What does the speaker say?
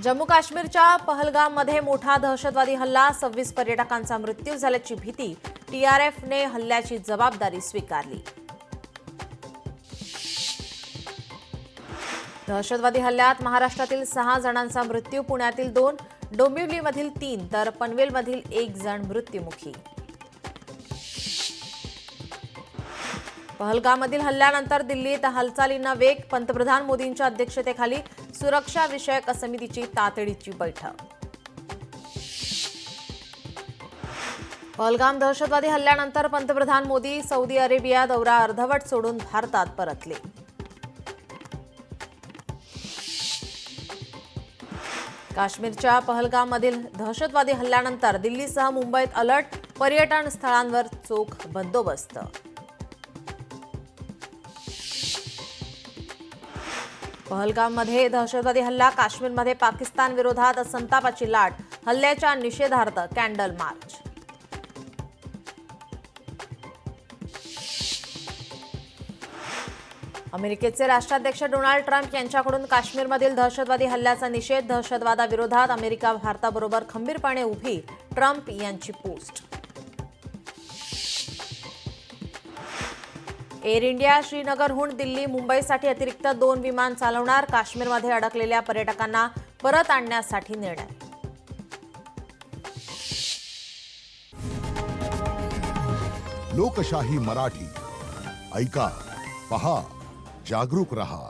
जम्मू काश्मीरच्या पहलगाममध्ये मोठा दहशतवादी हल्ला, 26 पर्यटकांचा मृत्यू झाल्याची भीती. TRFने हल्ल्याची जबाबदारी स्वीकारली. दहशतवादी हल्ल्यात महाराष्ट्रातील 6 जणांचा मृत्यू, पुण्यातील 2, डोंबिवलीमधील 3 तर पनवेलमधील 1 जण मृत्युमुखी. पहलगाममधील हल्ल्यानंतर दिल्लीत हालचालींना वेग, पंतप्रधान मोदींच्या अध्यक्षतेखाली सुरक्षा विषयक समितीची तातडीची बैठक. पहलगाम दहशतवादी हल्ल्यानंतर पंतप्रधान मोदी सौदी अरेबिया दौरा अर्धवट सोडून भारतात परतले. काश्मीरच्या पहलगाममधील दहशतवादी हल्ल्यानंतर दिल्लीसह मुंबईत अलर्ट, पर्यटन स्थळांवर चोख बंदोबस्त. पहलगाममध्ये दहशतवादी हल्ला, काश्मीरमध्ये पाकिस्तान विरोधात संतापाची लाट, हल्ल्याच्या निषेधार्थ कॅन्डल मार्च. अमेरिकेचे राष्ट्राध्यक्ष डोनाल्ड ट्रम्प यांच्याकडून काश्मीरमधील दहशतवादी हल्ल्याचा निषेध, दहशतवादाविरोधात अमेरिका भारताबरोबर खंबीरपणे उभी, ट्रम्प यांची पोस्ट. एअर इंडिया श्रीनगरहून दिल्ली मुंबईसाठी अतिरिक्त 2 विमान चालवणार, काश्मीरमध्ये अडकलेल्या पर्यटकांना परत आणण्यासाठी निर्णय. लोकशाही मराठी ऐका, पहा, जागरूक रहा.